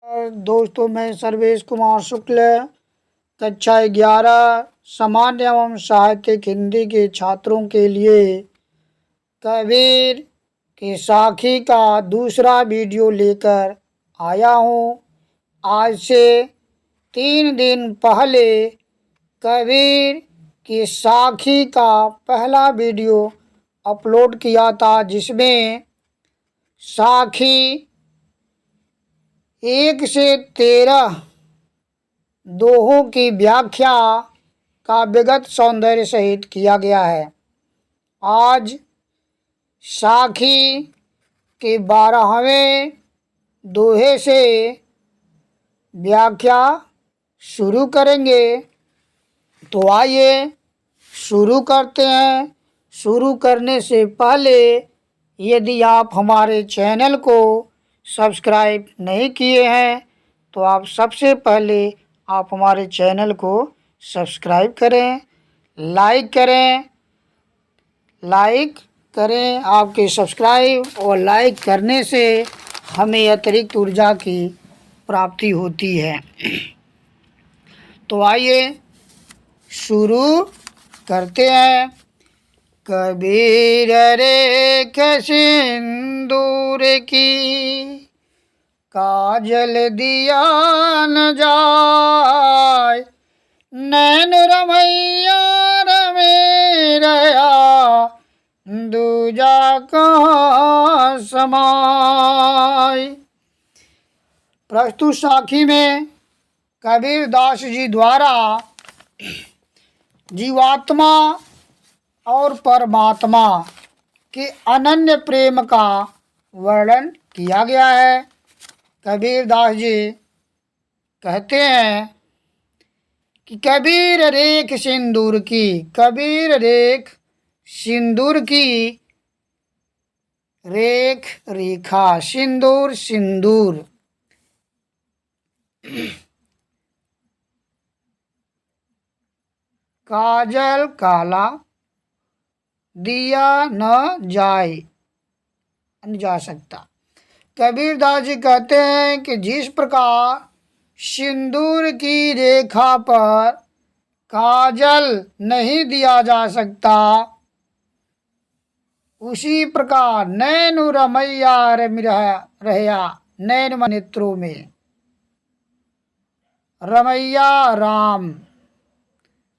दोस्तों, मैं सर्वेश कुमार शुक्ल कक्षा 11 सामान्य एवं साहित्यिक हिंदी के छात्रों के लिए कबीर की साखी का दूसरा वीडियो लेकर आया हूँ। आज से 3 दिन पहले कबीर की साखी का पहला वीडियो अपलोड किया था, जिसमें साखी 1 से 13 दोहों की व्याख्या काव्यगत सौंदर्य सहित किया गया है। आज साखी के 12वें दोहे से व्याख्या शुरू करेंगे। तो आइए शुरू करते हैं। शुरू करने से पहले यदि आप हमारे चैनल को सब्सक्राइब नहीं किए हैं तो आप सबसे पहले आप हमारे चैनल को सब्सक्राइब करें, लाइक करें। आपके सब्सक्राइब और लाइक करने से हमें अतिरिक्त ऊर्जा की प्राप्ति होती है। तो आइए शुरू करते हैं। कबीर रेख सिंदूर की काजल दिया न जाय, नैन रमैया रमे रया, दूजा कहाँ समाय। प्रस्तुत साखी में कबीर दास जी द्वारा जीवात्मा और परमात्मा के अनन्य प्रेम का वर्णन किया गया है। कबीर दास जी कहते हैं कि कबीर रेख सिंदूर की, कबीर रेख सिंदूर की, रेख रेखा, सिंदूर सिंदूर, काजल काला, दिया न जा सकता। कबीर दास जी कहते हैं कि जिस प्रकार सिंदूर की रेखा पर काजल नहीं दिया जा सकता, उसी प्रकार नैन रमैया रमि रहया, नैन नेत्रों में, रमैया राम,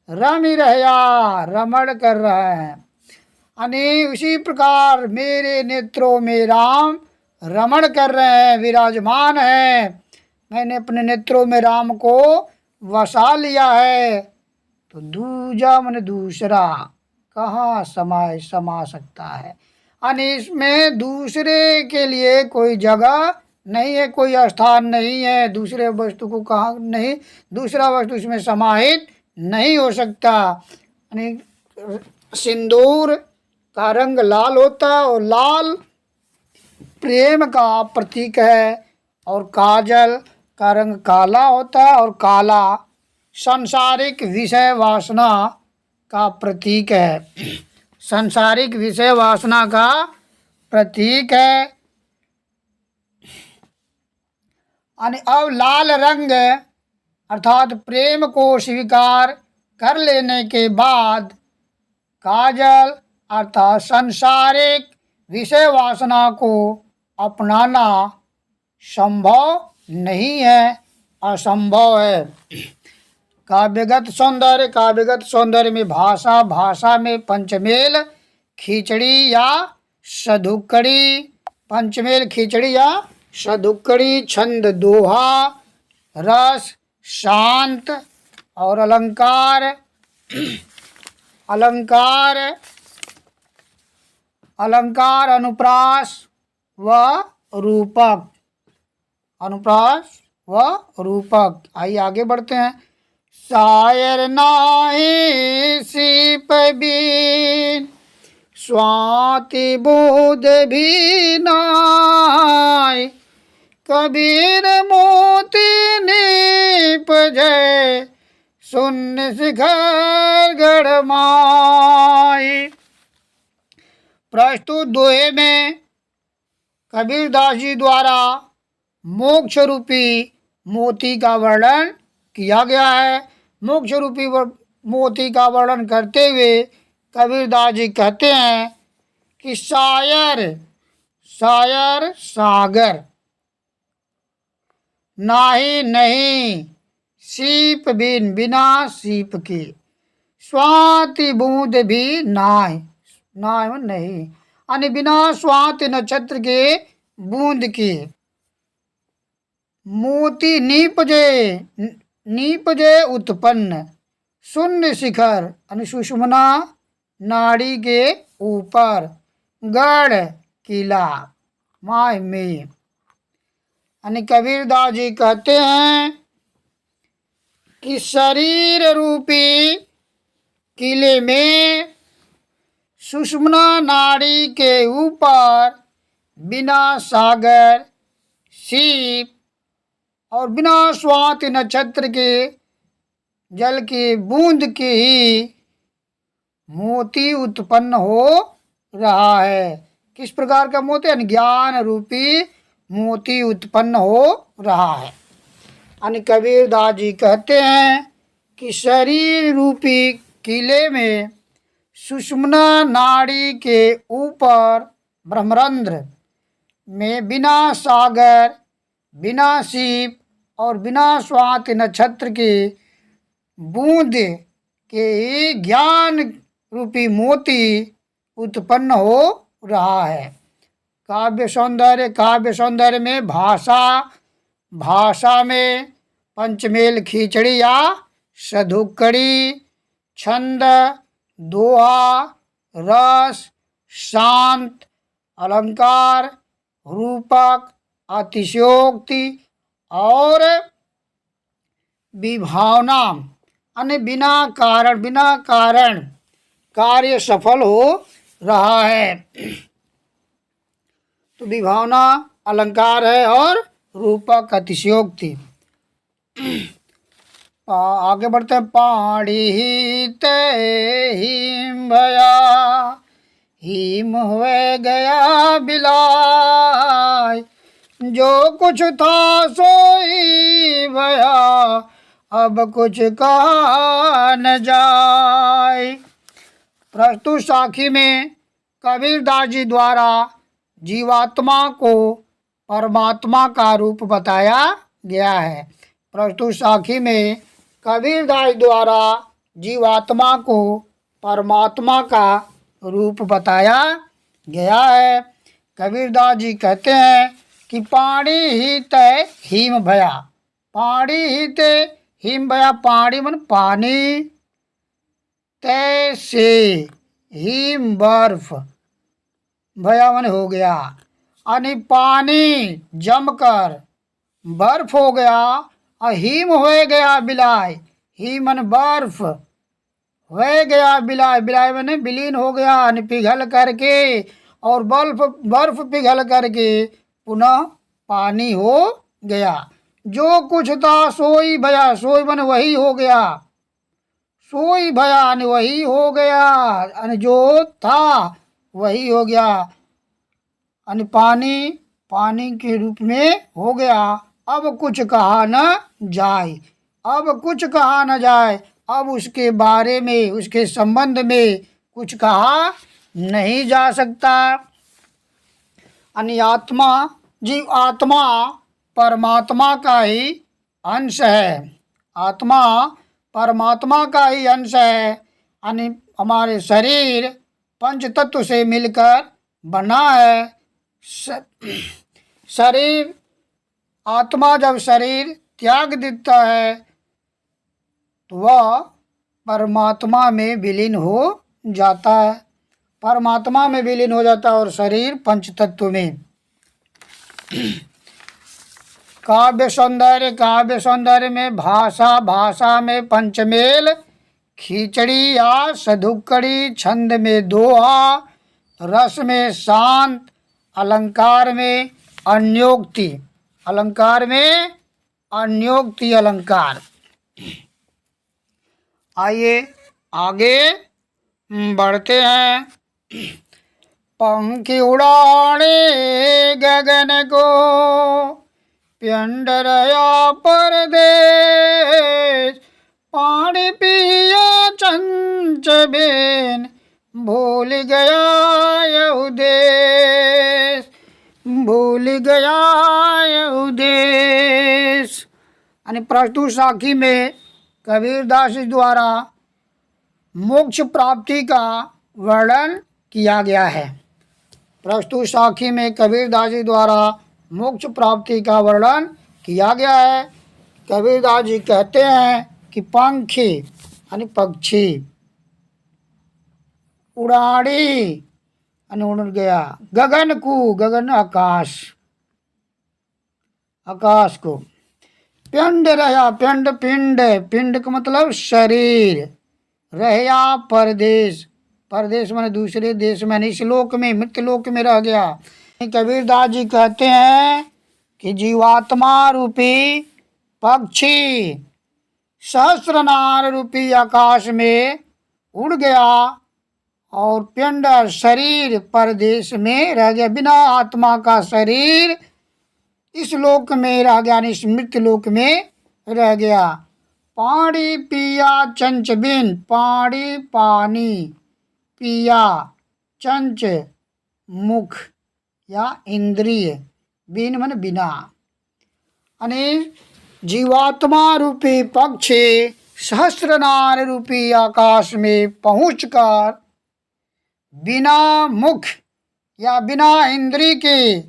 रमि रहया रमण कर रहा है, यानी उसी प्रकार मेरे नेत्रों में राम रमण कर रहे हैं, विराजमान हैं। मैंने अपने नेत्रों में राम को वसा लिया है। तो दूजा मन दूसरा कहाँ समा सकता है, यानी इसमें दूसरे के लिए कोई जगह नहीं है, कोई स्थान नहीं है। दूसरे वस्तु को कहाँ नहीं, दूसरा वस्तु इसमें समाहित नहीं हो सकता। यानी सिंदूर का रंग लाल होता है और लाल प्रेम का प्रतीक है, और काजल का रंग काला होता है और काला सांसारिक विषय वासना का प्रतीक है। सांसारिक विषय वासना का प्रतीक है। अब लाल रंग अर्थात प्रेम को स्वीकार कर लेने के बाद काजल अर्थात सांसारिक विषय वासना को अपनाना संभव नहीं है, असंभव है। काव्यगत सौंदर्य में भाषा में पंचमेल खिचड़ी या सधुक्कड़ी, छंद दोहा, रस शांत और अलंकार अनुप्रास व रूपक। आइए आगे बढ़ते हैं। शायर नाहि सीप बीन, स्वाति बोध भी नाय, कबीर मोती निपजय, शून्य शिखर गढ़माई। प्रस्तुत दोहे में कबीर दास जी द्वारा मोक्ष रूपी मोती का वर्णन किया गया है। मोक्ष रूपी मोती का वर्णन करते हुए कबीरदास जी कहते हैं कि शायर शायर सागर नाही नहीं, सीप बिन बिना सीप के, स्वाति बूंद भी नाय, नाय नहीं यानी बिना स्वाति नक्षत्र के बूंद के। मोती नीपजे उत्पन्न, शून्य शिखर यानी सुषुम्ना नाड़ी के ऊपर, गढ़ किला माय में। यानी कबीरदास जी कहते हैं कि शरीर रूपी किले में सुषुम्ना नाड़ी के ऊपर बिना सागर, सीप और बिना स्वाति नक्षत्र के जल की बूंद के ही मोती उत्पन्न हो रहा है। किस प्रकार का मोती? ज्ञान रूपी मोती उत्पन्न हो रहा है। यानी कबीरदास जी कहते हैं कि शरीर रूपी किले में सुषुम्ना नाड़ी के ऊपर ब्रह्मरंध्र में बिना सागर, बिना सीप और बिना स्वाति नक्षत्र के बूंद के ज्ञान रूपी मोती उत्पन्न हो रहा है। काव्य सौंदर्य में भाषा में पंचमेल खिचड़ी या सधुक्कड़ी, छंद, दोहा, रस, शांत, अलंकार, रूपक, अतिशयोक्ति और विभावना अन्य बिना कारण कार्य सफल हो रहा है। तो विभावना अलंकार है और रूपक अतिशयोक्ति। आगे बढ़ते हैं। पाड़ी ते हिम भया, हिम हुए गया बिलाय, जो कुछ था सोई भया, अब कुछ कहा न जाय। प्रस्तुत साखी में कबीरदास जी द्वारा जीवात्मा को परमात्मा का रूप बताया गया है। प्रस्तुत साखी में कबीरदास द्वारा जीवात्मा को परमात्मा का रूप बताया गया है। कबीरदास जी कहते हैं कि पाणी ही तय हिम भया, पाणी ही तय हिम भया, पाणी मन पानी, तय से हिम बर्फ, भया मन हो गया यानी पानी जमकर बर्फ हो गया, और हिम हो गया बिलाय, हिम मन बर्फ हो गया बिलाय, बिलाय मैंने विलीन हो गया यानी पिघल करके, और बर्फ पिघल करके पुनः पानी हो गया। जो कुछ था सोई भया, सोई मन वही हो गया, सोई भया यानी वही हो गया, यानी जो था वही हो गया, यानी पानी के रूप में हो गया। अब कुछ कहा न जाए, अब कुछ कहा न जाए, अब उसके बारे में, उसके संबंध में कुछ कहा नहीं जा सकता। यानी आत्मा परमात्मा का ही अंश है, आत्मा परमात्मा का ही अंश है। यानी हमारे शरीर पंच तत्व से मिलकर बना है। शरीर, आत्मा जब शरीर त्याग देता है तो वह परमात्मा में विलीन हो जाता है, परमात्मा में विलीन हो जाता है, और शरीर पंच तत्व में। काव्य सौंदर्य में भाषा में पंचमेल खिचड़ी या सधुक्कड़ी, छंद में दोहा, रस में शांत, अलंकार में अन्योक्ति, अलंकार। आइए आगे बढ़ते हैं। पंख उड़ाने गगन को, पिंड रहा परदेश, पानी पिया चंच बिन, भूल गया यह देश, भूल गया यह देश। आणि प्रस्तुत साखी में कबीरदास जी द्वारा मोक्ष प्राप्ति का वर्णन किया गया है। प्रस्तुत साखी में कबीरदास जी द्वारा मोक्ष प्राप्ति का वर्णन किया गया है। कबीरदास जी कहते हैं कि पंखी यानी पक्षी, उड़ाड़ी यानी उड़ गया, गगन को, गगन आकाश, आकाश को, पिंड रहा, पिंड पिंड, पिंड का मतलब शरीर, रहया परदेश, परदेश माने दूसरे देश में, इस लोक में, मृत्यु लोक में रह गया। कबीरदास जी कहते हैं कि जीवात्मा रूपी पक्षी सहस्त्रनार रूपी आकाश में उड़ गया और पिंड शरीर परदेश में रह गया, बिना आत्मा का शरीर इस लोक में रह गया, इस मृत्यु लोक में रह गया। पानी पिया चंच बिन, पानी पानी, पिया चंच मुख या इंद्रिय, बिन मन बिना, यानी जीवात्मा रूपी पक्षी सहस्त्रनार रूपी आकाश में पहुंचकर बिना मुख या बिना इंद्रिय के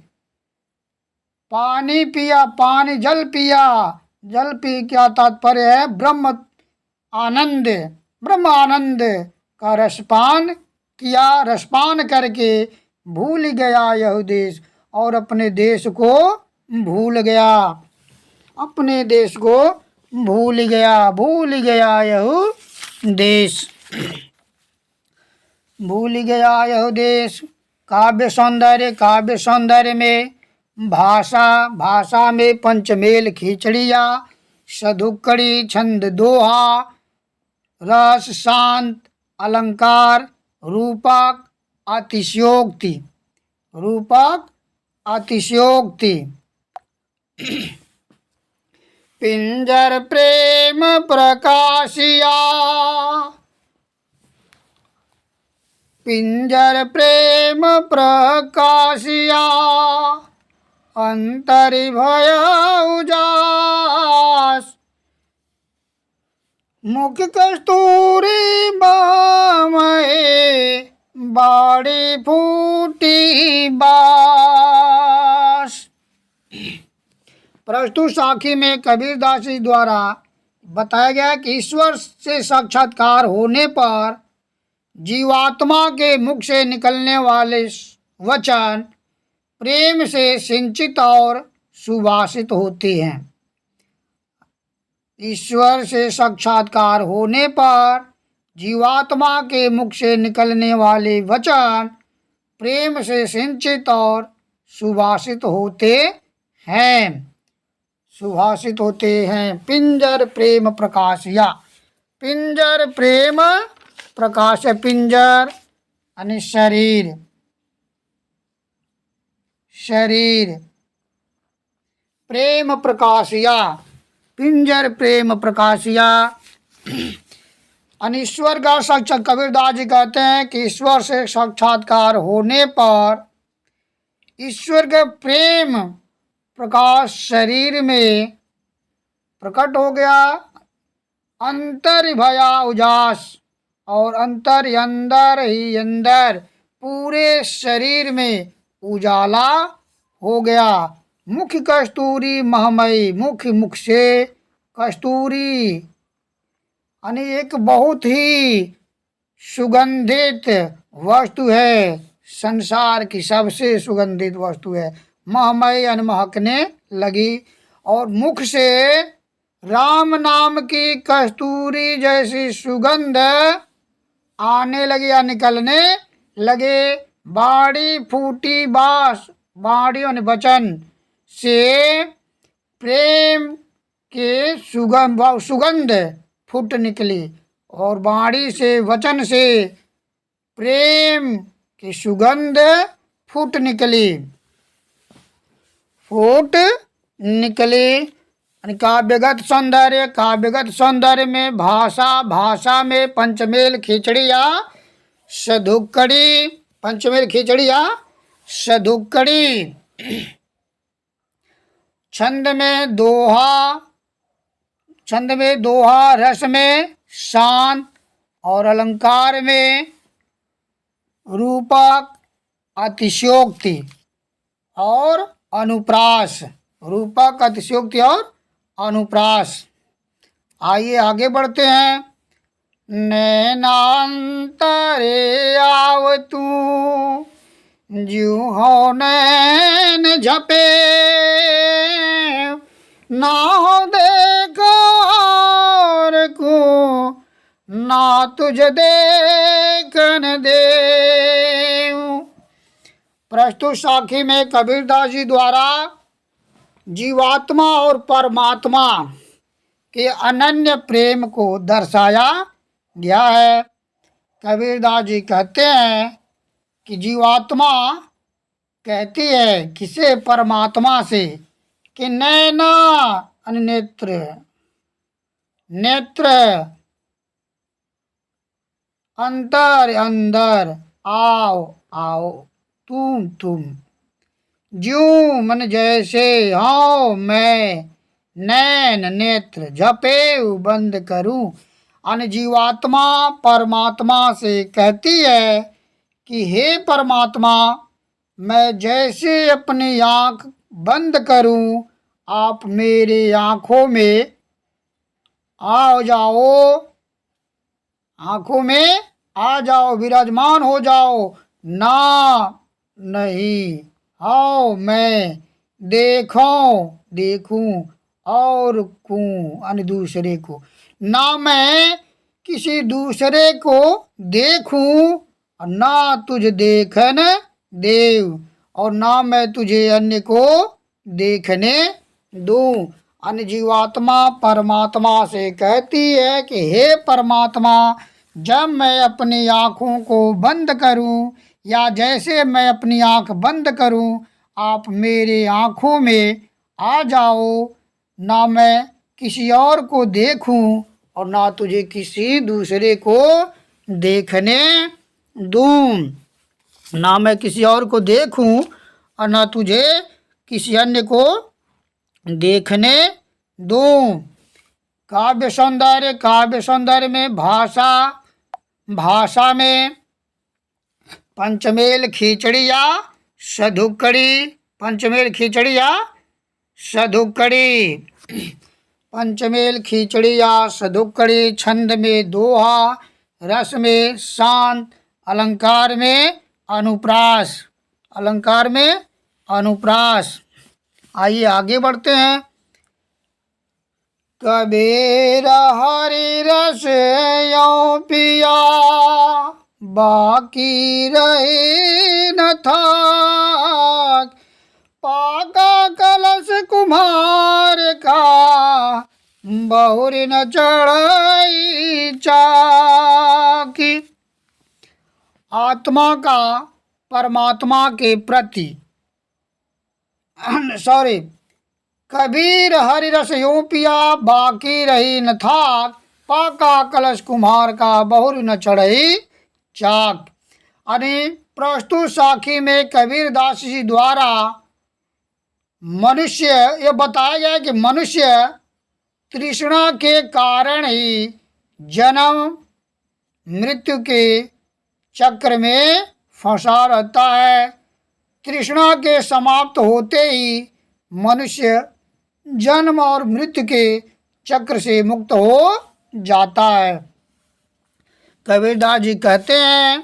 पानी पिया, पानी जल पिया, जल पी क्या तात्पर्य है, ब्रह्म आनंद, ब्रह्म आनंद का रसपान किया, रसपान करके भूल गया यह देश, और अपने देश को भूल गया, अपने देश को भूल गया, भूल गया यह देश, भूल गया यह देश। काव्य सौंदर्य, काव्य सौंदर्य में भाषा, भाषा में पंचमेल खिचड़िया, सधुक्कड़ी छंद दोहा, रस शांत अलंकार, रूपक अतिशयोक्ति, रूपक अतिशयोक्ति। पिंजर प्रेम प्रकाशिया, पिंजर प्रेम प्रकाशिया, अंतरि भय उजास, मुख कस्तूरी बामहे, बाड़ी फूटी बास। प्रस्तुत साखी में कबीरदास जी द्वारा बताया गया कि ईश्वर से साक्षात्कार होने पर जीवात्मा के मुख से निकलने वाले वचन प्रेम से सिंचित और सुभाषित होते हैं। ईश्वर से साक्षात्कार होने पर जीवात्मा के मुख से निकलने वाले वचन प्रेम से सिंचित और सुभाषित होते हैं, सुभाषित होते हैं। पिंजर प्रेम प्रकाशिया, पिंजर प्रेम प्रकाश, पिंजर यानी शरीर, शरीर, प्रेम प्रकाशिया, पिंजर प्रेम प्रकाशिया। ईश्वर का साक्षात, कबीरदास जी कहते हैं कि ईश्वर से साक्षात्कार होने पर ईश्वर के प्रेम प्रकाश शरीर में प्रकट हो गया, अंतर भया उजास, और अंतर अंदर ही अंदर पूरे शरीर में उजाला हो गया। मुख कस्तूरी महमयी, मुख, मुख से कस्तूरी यानी एक बहुत ही सुगंधित वस्तु है, संसार की सबसे सुगंधित वस्तु है। महमय यानी महकने लगी, और मुख से राम नाम की कस्तूरी जैसी सुगंध आने लगी या निकलने लगे। बाड़ी फूटी बास, बाड़ी यानी वचन से प्रेम के सुगंध फूट निकली, और बाड़ी से, वचन से प्रेम की सुगंध फूट निकली, फूट निकले। यानी काव्यगत सौंदर्य, काव्यगत सौंदर्य में भाषा, भाषा में पंचमेल खिचड़ी या सधुक्कड़ी, पंचमेल खिचड़ी या सधुक्कड़ी। छंद में दोहा, छंद में दोहा, रस में शांत और अलंकार में रूपक, अतिशयोक्ति और अनुप्रास। रूपक, अतिशयोक्ति और अनुप्रास। आइए आगे बढ़ते हैं। नैनांतरे आव तू ज्यों हो नैन झपे, ना हो देखो और को, ना तुझ देखन दे। प्रस्तुत साखी में कबीरदास जी द्वारा जीवात्मा और परमात्मा के अनन्य प्रेम को दर्शाया गया है। कबीरदास जी कहते हैं कि जीवात्मा कहती है किसे? परमात्मा से कि नैना, नेत्र, नेत्र, अंतर, अंदर, आओ, आओ, तुम, ज्यों मन जैसे, हाँ मैं, नैन, नेत्र, झपे बंद करूं। अन्य जीवात्मा परमात्मा से कहती है कि हे परमात्मा, मैं जैसे अपनी आँख बंद करूं, आप मेरे आँखों में आ जाओ, आँखों में आ जाओ, विराजमान हो जाओ। ना नहीं, आओ मैं देखूं और कूं, अन्य दूसरे को। ना मैं किसी दूसरे को देखूं और ना तुझ देखन देव, और ना मैं तुझे अन्य को देखने दूं। अन्य जीवात्मा परमात्मा से कहती है कि हे परमात्मा, जब मैं अपनी आँखों को बंद करूं या जैसे मैं अपनी आँख बंद करूं, आप मेरे आँखों में आ जाओ। ना मैं किसी और को देखूं और ना तुझे किसी दूसरे को देखने दूं। ना मैं किसी और को देखूं और ना तुझे किसी अन्य को देखने दूं। काव्य सौंदर्य, काव्य सौंदर्य में भाषा, भाषा में पंचमेल खिचड़ी या सधुक्कड़ी, पंचमेल खिचड़ी या सधुक्कड़ी, पंचमेल खिचड़ी या सधुक्कड़ी। छंद में दोहा, रस में शांत, अलंकार में अनुप्रास, अलंकार में अनुप्रास। आइए आगे बढ़ते हैं। कबीर हरि रस यों पिया, बाकी रहे न थाक, पाका कलश कुम्हार का, बहुर न चढ़ाई चाकी। आत्मा का परमात्मा के प्रति सॉरी, कबीर हरि रस यूं पिया, बाकी रही न थाक, पाका कलश कुम्हार का, बहुर न चढ़ई चाक। यानी प्रस्तुत साखी में कबीरदास जी द्वारा मनुष्य, ये बताया गया कि मनुष्य तृष्णा के कारण ही जन्म मृत्यु के चक्र में फंसा रहता है। तृष्णा के समाप्त होते ही मनुष्य जन्म और मृत्यु के चक्र से मुक्त हो जाता है। कबीरदास जी कहते हैं,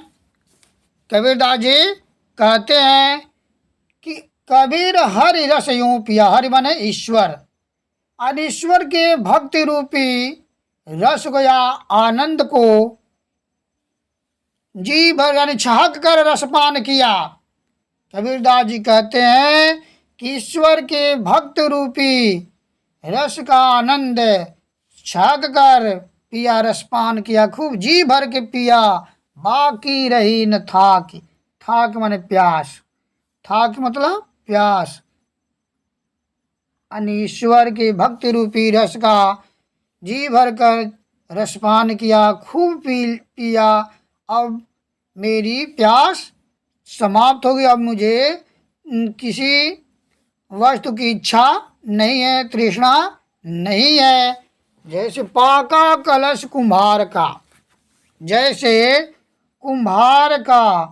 कबीरदास जी कहते हैं कि कबीर हरि रस यूं पिया, हरि माने ईश्वर, और ईश्वर के भक्ति रूपी रस को या आनंद को जी भर यानी छहक कर रसपान किया। कबीरदास जी कहते हैं कि ईश्वर के भक्त रूपी रस का आनंद छक कर पिया, रसपान किया, खूब जी भर के पिया, बाकी रही न थाक। थाक माने प्यास, थाक मतलब प्यास। ईश्वर के भक्ति रूपी रस का जी भर कर रसपान किया, खूब पिया। अब मेरी प्यास समाप्त हो गई। अब मुझे किसी वस्तु की इच्छा नहीं है, तृष्णा नहीं है। जैसे पाका कलश कुम्हार का, जैसे कुम्हार का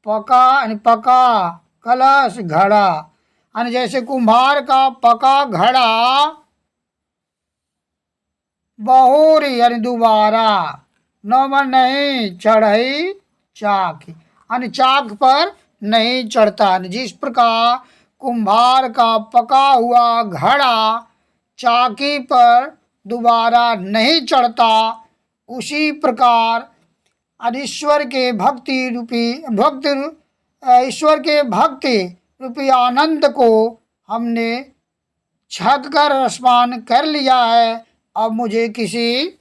पका कलश घड़ा, यानी जैसे कुम्हार का पका घड़ा बहुरी यानी दोबारा नमन नहीं चढ़ई चाक, यानी चाक पर नहीं चढ़ता। जिस प्रकार कुम्हार का पका हुआ घड़ा चाकी पर दोबारा नहीं चढ़ता, उसी प्रकार ईश्वर के ईश्वर के भक्ति रूपी आनंद को हमने छक कर रसपान कर लिया है। अब मुझे किसी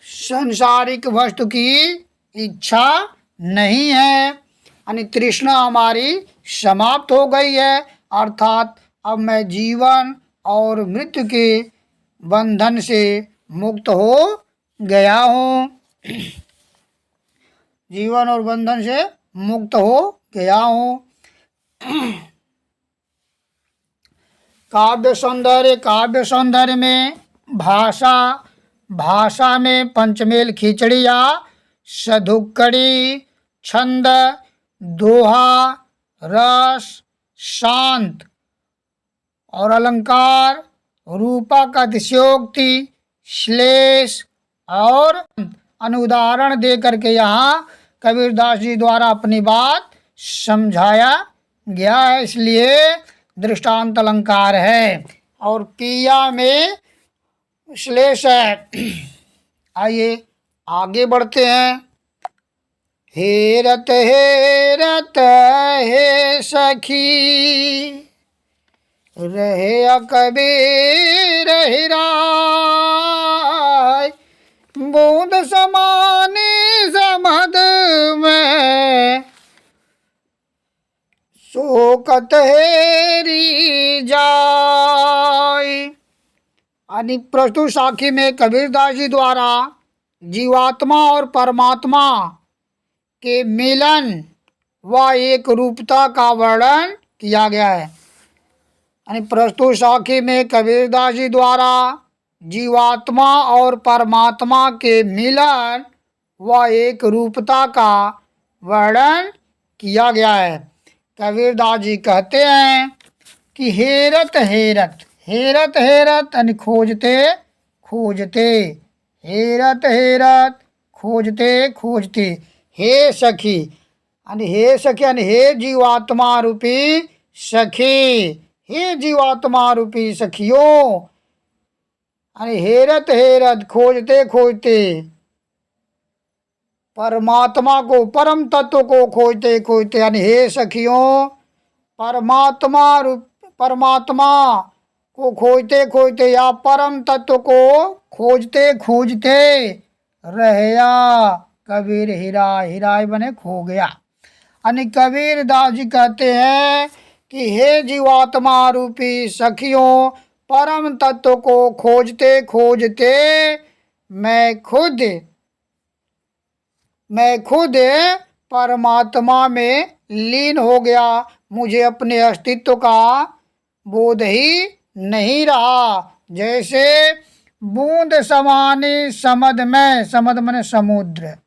सांसारिक वस्तु की इच्छा नहीं है, यानी तृष्णा हमारी समाप्त हो गई है। अर्थात अब मैं जीवन और मृत्यु के बंधन से मुक्त हो गया हूँ। जीवन और बंधन से मुक्त हो गया हूँ। काव्य सौंदर्य में भाषा में पंचमेल खिचड़िया, सधुक्कड़ी, छंद, दोहा, रस, शांत और अलंकार, रूपक, अतिशयोक्ति, श्लेष और अनुदाहरण दे करके यहाँ कबीरदास जी द्वारा अपनी बात समझाया गया है, इसलिए दृष्टांत अलंकार है। और पिया में श्लेष है। आइए आगे बढ़ते हैं। हेरत हेरत हे सखी रहे कबीर हिराय, बूंद समानी समद में शोकत हेरी जाय। यानी प्रस्तुत साखी में कबीरदास जी द्वारा जीवात्मा और परमात्मा के मिलन व एक रूपता का वर्णन किया गया है। यानी प्रस्तुत साखी में कबीरदास जी द्वारा जीवात्मा और परमात्मा के मिलन व एक रूपता का वर्णन किया गया है। कबीरदास जी कहते हैं कि हेरत हेरत, हेरत हेरत यानी खोजते खोजते, हेरत हेरत खोजते खोजते, हे सखी यानी हे सखी यानी हे जीवात्मा रूपी सखी, हे जीवात्मा रूपी सखियों, यानी हेरत हेरत खोजते खोजते, परमात्मा को, परम तत्व को खोजते खोजते, यानी हे सखियों परमात्मा को खोजते खोजते या परम तत्व को खोजते खोजते रहया कबीर हिराय, हिराय बने खो गया। यानी कबीर दास जी कहते हैं कि हे जीवात्मा रूपी सखियों, परम तत्व को खोजते खोजते मैं खुद परमात्मा में लीन हो गया। मुझे अपने अस्तित्व का बोध ही नहीं रहा। जैसे बूंद समानी समद में, समद माने समुद्र,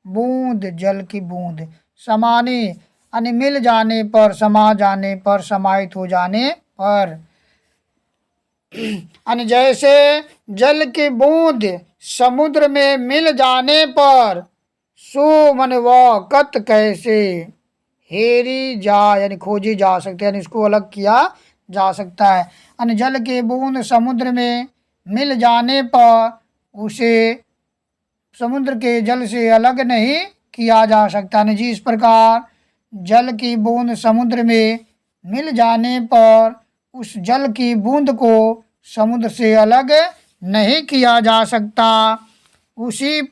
बूंद जल की बूंद, समानी यानी मिल जाने पर, समा जाने पर, समाहित हो जाने पर, यानी जैसे जल की बूंद समुद्र में मिल जाने पर सो मन वक़्त कैसे हेरी जा यानी खोजी जा सकते हैं, यानी इसको अलग किया जा सकता है। यानी जल की बूंद समुद्र में मिल जाने पर उसे समुद्र के जल से अलग नहीं किया जा सकता। यानी जिस प्रकार जल की बूंद समुद्र में मिल जाने पर उस जल की बूंद को समुद्र से अलग नहीं किया जा सकता, उसी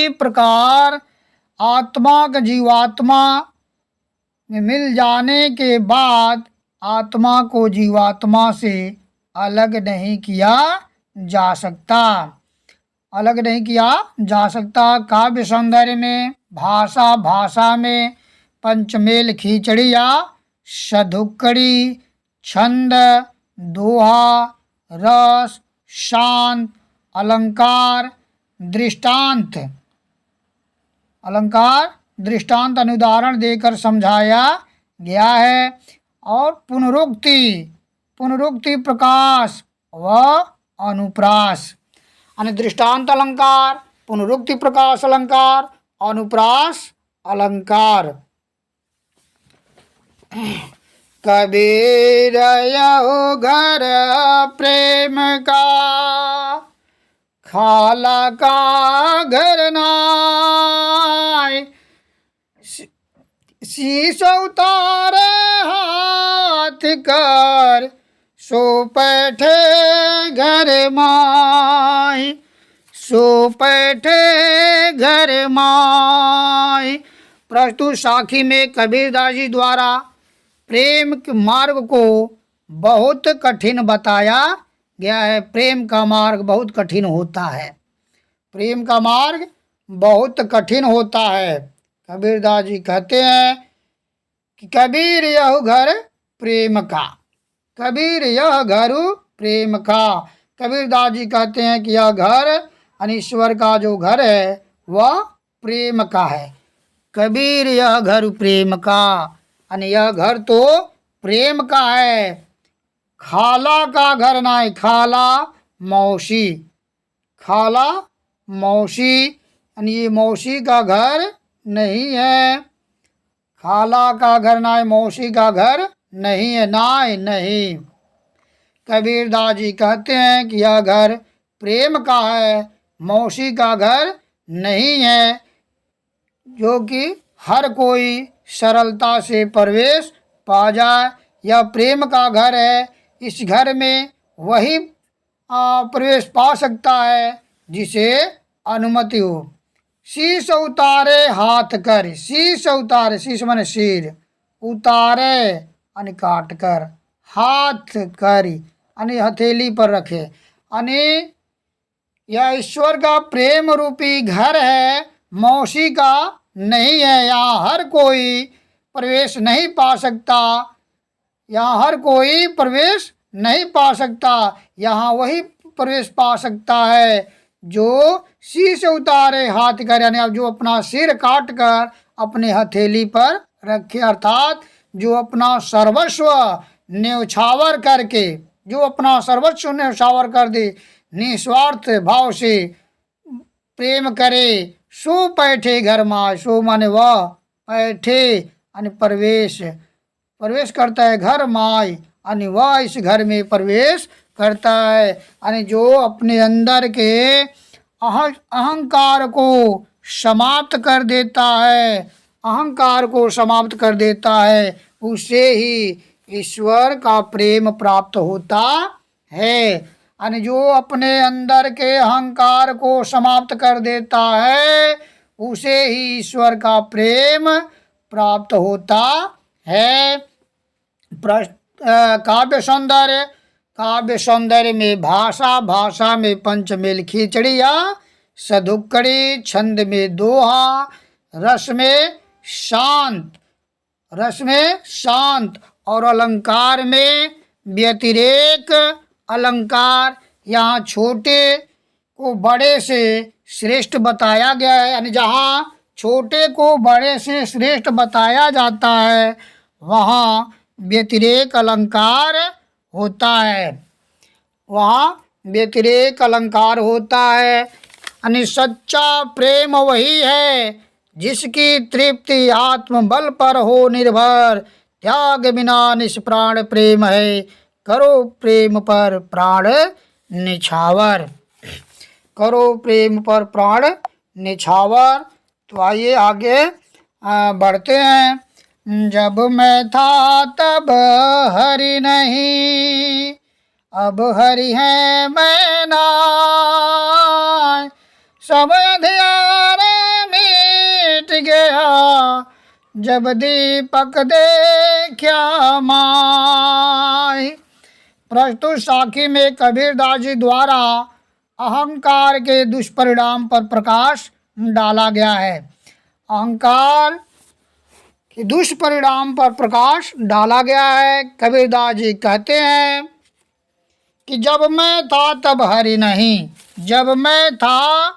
प्रकार आत्मा का जीवात्मा में मिल जाने के बाद आत्मा को जीवात्मा से अलग नहीं किया जा सकता, अलग नहीं किया जा सकता। काव्य सौंदर्य में भाषा, भाषा में पंचमेल खिचड़िया, सधुक्कड़ी, छंद, दोहा, रस, शांत, अलंकार, दृष्टांत, अलंकार दृष्टांत अनुदाहरण देकर समझाया गया है। और पुनरुक्ति, पुनरुक्ति प्रकाश व अनुप्रास, यानी दृष्टांत अलंकार, पुनरुक्ति प्रकाश अलंकार, अनुप्रास अलंकार। कबीर यहो घर प्रेम का, खाला का घर नाय, शीश उतारे हाथ कर, सो बैठे घर माय, सो बैठे घर माय। प्रस्तुत साखी में कबीरदास जी द्वारा प्रेम के मार्ग को बहुत कठिन बताया गया है। प्रेम का मार्ग बहुत कठिन होता है, प्रेम का मार्ग बहुत कठिन होता है। कबीरदास जी कहते हैं कि कबीर यह घर प्रेम का, कबीर यह घर प्रेम का। कबीरदास जी कहते हैं कि यह घर, ईश्वर का जो घर है वह प्रेम का है। कबीर यह घर प्रेम का, यह घर तो प्रेम का है। खाला का घर ना है, खाला मौसी, खाला मौसी, ये मौसी का घर नहीं है। खाला का घर ना है, मौसी का घर नहीं है, ना है नहीं। कबीरदास जी कहते हैं कि यह घर प्रेम का है, मौसी का घर नहीं है, जो कि हर कोई सरलता से प्रवेश पा जाए। यह प्रेम का घर है, इस घर में वही प्रवेश पा सकता है जिसे अनुमति हो। शीश उतारे हाथ कर, शीश उतारे, शीश माने सिर, उतारे यानी काट कर, हाथ कर यानी हथेली पर रखे, यानी यह ईश्वर का प्रेम रूपी घर है, मौसी का नहीं है। यहाँ हर कोई प्रवेश नहीं पा सकता, यहाँ हर कोई प्रवेश नहीं पा सकता। यहाँ वही प्रवेश पा सकता है जो शीश उतारे हाथ कर, यानी जो अपना सिर काट कर अपने हथेली पर रखे, अर्थात जो अपना सर्वस्व न्यौछावर करके, जो अपना सर्वस्व न्यौछावर कर दे, निस्वार्थ भाव से प्रेम करे, सो बैठे घर माय। सो माने वह, बैठे यानी प्रवेश, प्रवेश करता है घर माय, यानी वह इस घर में प्रवेश करता है। यानी जो अपने अंदर के अहंकार को समाप्त कर देता है, अहंकार को समाप्त कर देता है, उसे ही ईश्वर का प्रेम प्राप्त होता है। यानी जो अपने अंदर के अहंकार को समाप्त कर देता है, उसे ही ईश्वर का प्रेम प्राप्त होता है। काव्य सौंदर्य, काव्य सौंदर्य में भाषा, भाषा में पंचमेल खिचड़िया, सधुक्कड़ी, छंद में दोहा, रस में शांत, रस में शांत, और अलंकार में व्यतिरेक अलंकार। यहाँ छोटे को बड़े से श्रेष्ठ बताया गया है, यानी जहाँ छोटे को बड़े से श्रेष्ठ बताया जाता है वहाँ व्यतिरेक अलंकार होता है, वहाँ व्यतिरेक अलंकार होता है। यानी सच्चा प्रेम वही है जिसकी तृप्ति आत्मबल पर हो निर्भर, त्याग बिना निष्प्राण प्रेम है, करो प्रेम पर प्राण निछावर, करो प्रेम पर प्राण निछावर। तो आइए आगे बढ़ते हैं। जब मैं था तब हरि नहीं, अब हरि है मैं नाय, सब अंधियारा मिट गया, जब दीपक देखा माय। प्रस्तुत साखी में कबीरदास जी द्वारा अहंकार के दुष्परिणाम पर प्रकाश डाला गया है। अहंकार के दुष्परिणाम पर प्रकाश डाला गया है। कबीरदास जी कहते हैं कि जब मैं था तब हरि नहीं, जब मैं था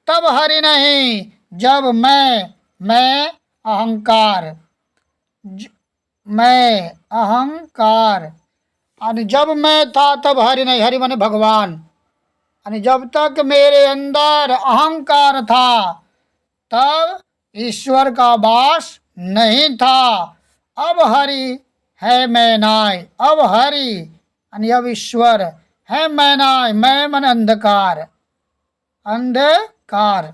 तब हरि नहीं, जब मैं अहंकार, मैं अहंकार, और जब मैं था तब हरि नहीं, हरि माने भगवान। यानी जब तक मेरे अंदर अहंकार था तब ईश्वर का वास नहीं था। अब हरि है मैं नाय, अब हरि यानी अब ईश्वर है मैं नाय, मैं मन अंधकार, अंधकार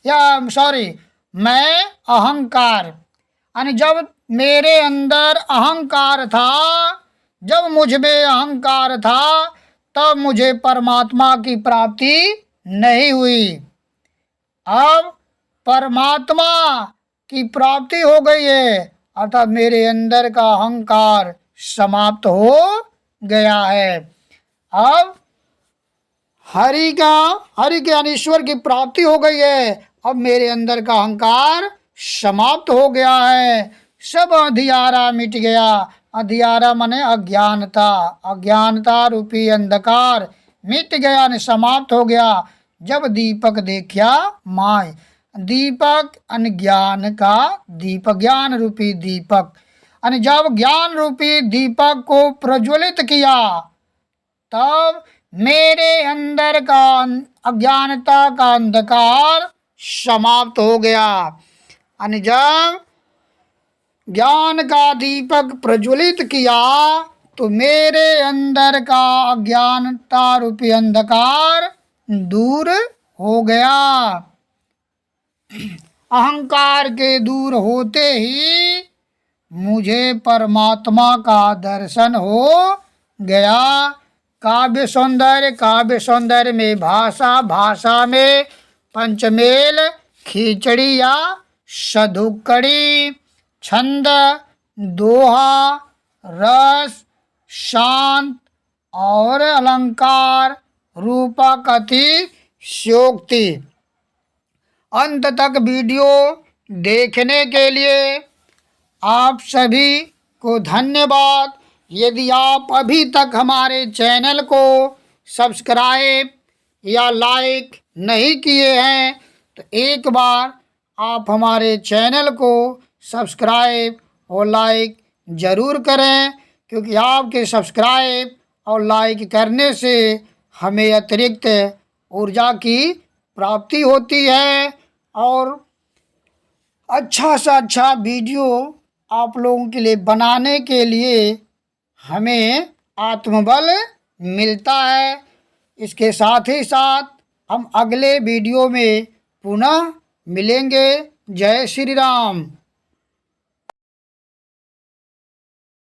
या सॉरी मैं अहंकार। यानी जब मेरे अंदर अहंकार था, जब मुझ में अहंकार था तब मुझे परमात्मा की प्राप्ति नहीं हुई। अब परमात्मा की प्राप्ति हो गई है, अर्थात मेरे अंदर का अहंकार समाप्त हो गया है। अब हरि के यानी ईश्वर की प्राप्ति हो गई है। अब मेरे अंदर का अहंकार समाप्त हो गया है, सब अंधियारा मिट गया। अंधियारा माने अज्ञानता, अज्ञानता रूपी अंधकार मिट गया, ने समाप्त हो गया। जब दीपक देखा माय, दीपक अज्ञान का दीपक, ज्ञान रूपी दीपक, यानी जब ज्ञान रूपी दीपक को प्रज्वलित किया तब मेरे अंदर का अज्ञानता का अंधकार समाप्त हो गया। यानी जब ज्ञान का दीपक प्रज्वलित किया तो मेरे अंदर का अज्ञानता रूपी अंधकार दूर हो गया। अहंकार के दूर होते ही मुझे परमात्मा का दर्शन हो गया। काव्य सौंदर्य में भाषा, भाषा में पंचमेल, खिचड़ी या सधुकड़ी, छंद, दोहा, रस, शांत और अलंकार, रूपकथि, श्योक्ति। अंत तक वीडियो देखने के लिए आप सभी को धन्यवाद। यदि आप अभी तक हमारे चैनल को सब्सक्राइब या लाइक नहीं किए हैं तो एक बार आप हमारे चैनल को सब्सक्राइब और लाइक ज़रूर करें, क्योंकि आपके सब्सक्राइब और लाइक करने से हमें अतिरिक्त ऊर्जा की प्राप्ति होती है और अच्छा से अच्छा वीडियो आप लोगों के लिए बनाने के लिए हमें आत्मबल मिलता है। इसके साथ ही साथ हम अगले वीडियो में पुनः मिलेंगे। जय श्री राम।